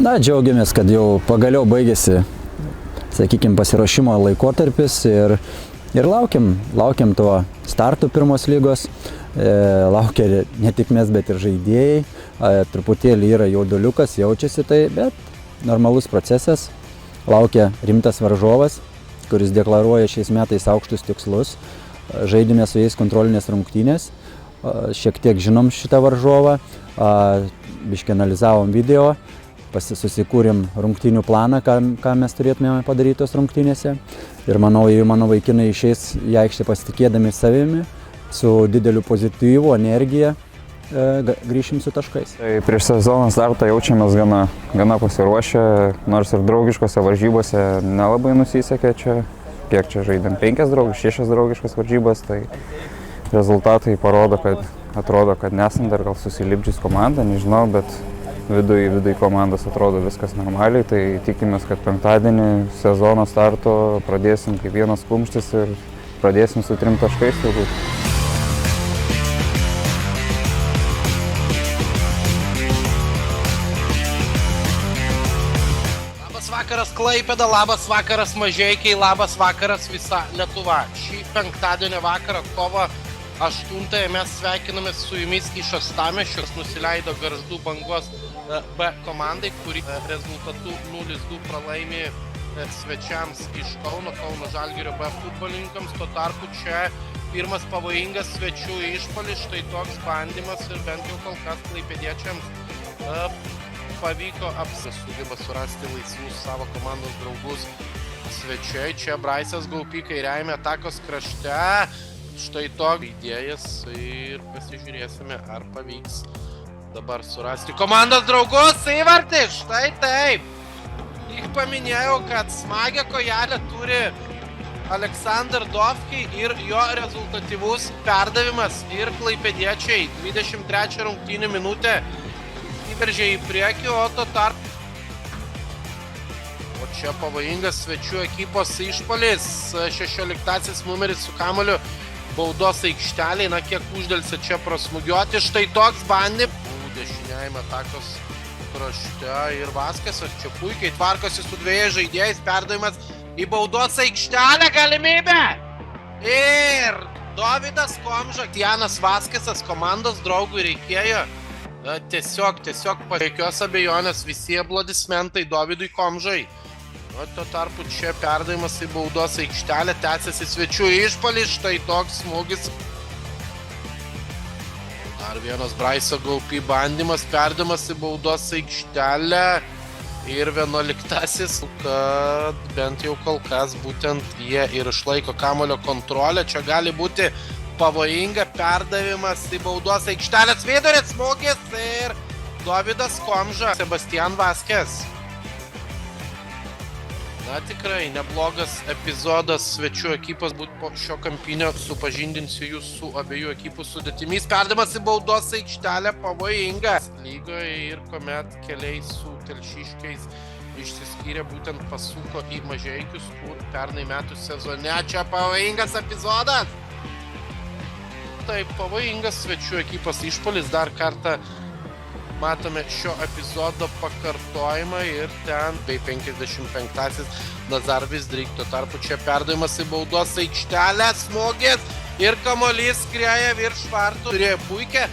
Na, džiaugiamės, kad jau pagaliau baigėsi, sakykime, pasiruošimo laikotarpis ir laukiam to startų pirmos lygos. Laukia ne tik mes, bet ir žaidėjai. Truputėlį yra jauduliukas, jaučiasi tai, bet normalus procesas. Laukia rimtas varžovas, kuris deklaruoja šiais metais aukštus tikslus. Žaidėme su jais kontrolinės rungtynės. Šiek tiek žinom šitą varžovą, biškį analizavom video. Susikūrėm rungtynių planą, ką mes turėtume padaryti tos rungtynėse. Ir manau, jei mano vaikinai išeis į aikštę pasitikėdami savimi, su dideliu pozityvu, energija, grįšim su taškais. Tai prieš sezoną startą jaučiamės gana pasiruošę, nors ir draugiškose varžybose nelabai nusisekė čia. Kiek čia žaidėm? 6 draugiškas varžybas, tai rezultatai parodo, atrodo, kad nesam dar gal susilipdžius komandą, nežinau, bet viduj komandos atrodo viskas normaliai, tai tikimės, kad penktadienį sezono starto pradėsim kaip vienas kumštis ir pradėsim su 3 taškais turbūt. Labas vakaras Klaipėda, labas vakaras Mažeikiai, labas vakaras visa Lietuva. Šį penktadienio vakarą kovo 8 mes sveikinamės su jumis iš Uostamiesčio. Nusileido Gargždų Bangos B komandai, kuri rezultatu 0-2 pralaimi svečiams iš Kauno Žalgirio B futbolininkams. Tuo tarpu čia pirmas pavojingas svečių išpuolis, štai toks bandymas ir bent jau kol kas klaipėdiečiams pavyko sugeba surasti laisvus savo komandos draugus svečiai. Čia Braisas Gaupy kairiajame atakos krašte. Štai toks idėjas ir pasižiūrėsime, ar pavyks dabar surasti komandos draugus įvartį. Štai taip. Tik paminėjau, kad smagią kojelę turi Aleksandr Dovki ir jo rezultatyvus perdavimas. Ir klaipėdiečiai 23 rungtynių minutę įveržė į priekį, o to tarp. O čia pavojingas svečių ekipos išpuolis. 16 numeris su kamuoliu baudos aikšteliai, na kiek uždelsė čia prasmugiuoti. Štai toks bandymas. Dešiniajame atakos krašte ir Vaskesas čia puikiai tvarkosi su 2 žaidėjais. Perdavimas į baudos aikštelę, galimybė. Ir Dovydas Komža, Janas Vaskesas, komandos draugui reikėjo tiesiog jokios abejonės, visi aplodismentai Dovydui Komžai. O tuo tarpu čia perdavimas į baudos aikštelę, tęsiasi svečių išpuolis, štai toks smūgis. Dar vienas Braiso Gaupy bandymas, perdavimas į baudos aikštelę ir 11-asis, kad bent jau kol kas būtent jie ir išlaiko kamuolio kontrolę. Čia gali būti pavojinga, perdavimas į baudos aikštelės vidurį, smūgis ir Dovydas Komža, Sebastian Vaskes. Na tikrai neblogas epizodas svečių ekipos, būt po šio kampinio supažindinsiu jūs su abiejų ekipų sudėtimis. Perdavimas į baudos aikštelę, pavojinga lygoje ir kuomet keliai su Telšiškiais išsiskyrė, būtent pasuko į Mažeikius, kur pernai metų sezone. Čia pavojingas epizodas. Taip, pavojingas svečių ekipos išpuolis, dar kartą matome šio epizodo pakartojimą ir ten bei 55-asis Nazar Vizdryk. Tuo tarpu čia perdavimas į baudos aikštelę, smūgis ir kamuolys skrieja virš vartų. Turėjo puikią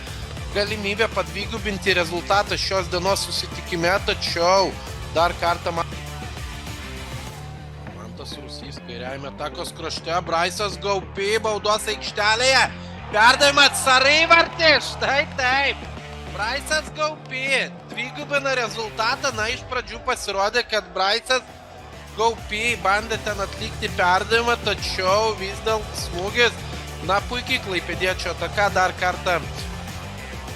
galimybę padvigubinti rezultatą šios dienos susitikime, tačiau dar kartą Mantas Rusys kairiajame atakos krašte, Braisas Gaupy baudos aikštelėje. Perdavimas įvartį, štai taip. Braisas Gaupy dvigubina rezultatą. Na, iš pradžių pasirodė, kad Braisas Gaupy bandė ten atlikti perdavimą, tačiau vis dėl smūgis. Na, puikiai klaipėdiečio ataka, dar kartą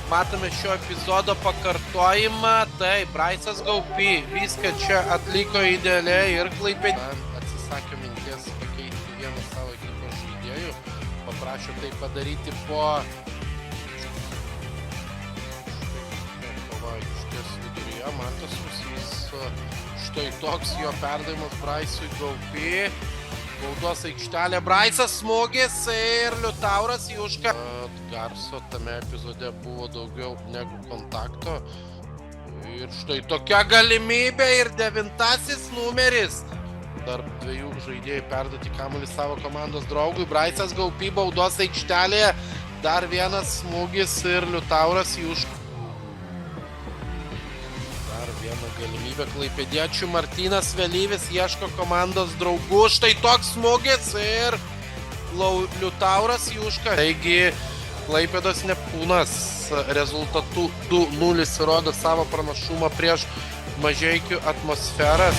matome šio epizodo pakartojimą. Tai Braisas Gaupy viską čia atliko idealiai ir klaipėdiečiai atsisakė minties pakeisti vieną savo ekipos žaidėjų. Paprašė tai padaryti po Mantas Rusys, štai toks jo perdavimas Braisui Gaupy. Baudos aikštelė, Braisas smūgis ir Liutauras Juška. Garso tame epizode buvo daugiau negu kontakto. Ir štai tokia galimybė ir 9 numeris. Tarp dviejų žaidėjų perduoti kamuolį savo komandos draugui. Braisas Gaupy baudos aikštelėje. Dar vienas smūgis ir Liutauras Juška. Dar viena galimybė klaipėdiečių. Martynas Vėlyvis ieško komandos draugų. Štai toks smūgis ir Liutauras Juška. Taigi Klaipėdos Neptūnas rezultatu 2-0 rodo savo pranašumą prieš Mažeikių Atmosferą.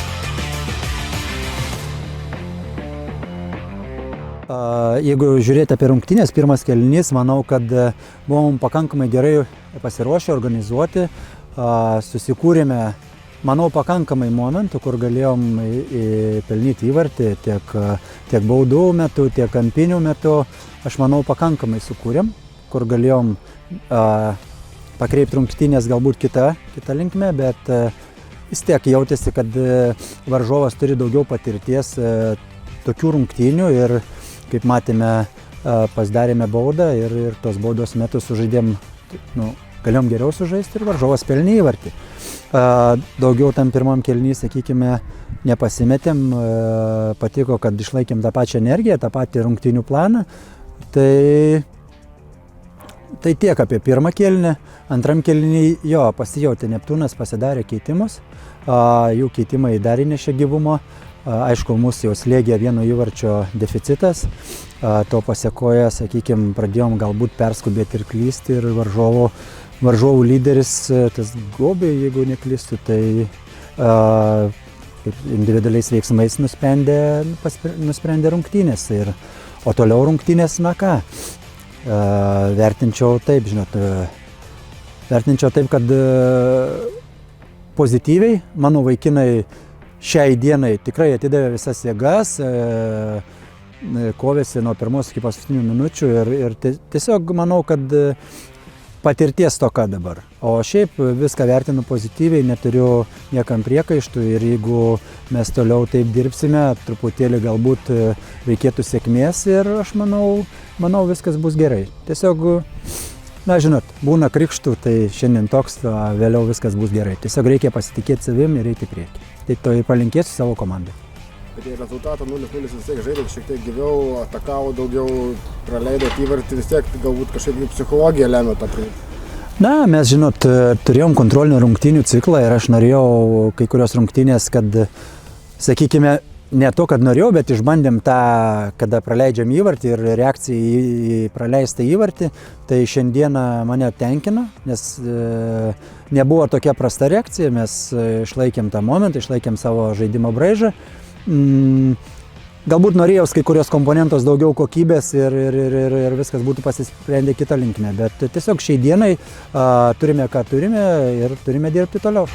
Jeigu žiūrėti apie rungtynės, pirmas kėlinys, manau, kad buvom pakankamai gerai pasiruošę, organizuoti, susikūrėme, manau, pakankamai momentų, kur galėjom pelnyti įvartį tiek baudų metu, tiek kampinių metu. Aš manau, pakankamai sukūrėm, kur galėjom pakreipti rungtynės galbūt kitą linkmę, bet vis tiek jautėsi, kad varžovas turi daugiau patirties tokių rungtynių ir, kaip matėme, pasidarėme baudą ir tos baudos metu sužaidėm, galėjom geriau sužaisti ir varžovas pelnė įvartį. Daugiau tam pirmam kėliny, sakykime, nepasimetėm, patiko, kad išlaikėm tą pačią energiją, tą patį rungtynių planą. Tai tiek apie pirmą kėlinį. Antram kėlinį pasijautė Neptūnas, pasidarė keitimus, jų keitimai dar įnešė gyvumo. Aišku, mūsų jau slėgė vieno įvarčio deficitas, to pasiekoje, sakykime, pradėjom galbūt perskubėti ir klysti ir varžovų lyderis, tas Gobė, jeigu neklystu, tai individualiais veiksmais nusprendė rungtynės. O toliau rungtynės, vertinčiau taip, kad pozityviai, mano vaikinai šiai dienai tikrai atidavė visas jėgas, kovėsi nuo pirmos iki paskutinių minučių ir tiesiog manau, kad patirties toka dabar. O šiaip viską vertinu pozityviai, neturiu niekam priekaištų ir jeigu mes toliau taip dirbsime, truputėlį galbūt reikėtų sėkmės ir aš manau viskas bus gerai. Tiesiog, būna krikštų, tai šiandien toks, vėliau viskas bus gerai. Tiesiog reikia pasitikėti savim ir eiti į priekį. Tai to ir palinkėsiu savo komandai. Bet jei rezultatą 0-0 vis tiek žaidėt šiek tiek gyviau, atakavo daugiau, praleidot įvartį, vis tiek galbūt kažkaip psichologija lemia tą priimti. Mes, turėjom kontrolinių rungtynių ciklą ir aš norėjau kai kurios rungtynės, kad, sakykime, ne to, kad norėjau, bet išbandėm tą, kada praleidžiam įvartį ir reakciją į praleistą įvartį, tai šiandieną mane tenkino, nes nebuvo tokia prasta reakcija, mes išlaikėm tą momentą, išlaikėm savo žaidimo braižą. Galbūt norėjau kai kurios komponentos daugiau kokybės ir viskas būtų pasisprendę kitą linkmę, bet tiesiog šiai dienai turime, ką turime ir turime dirbti toliau.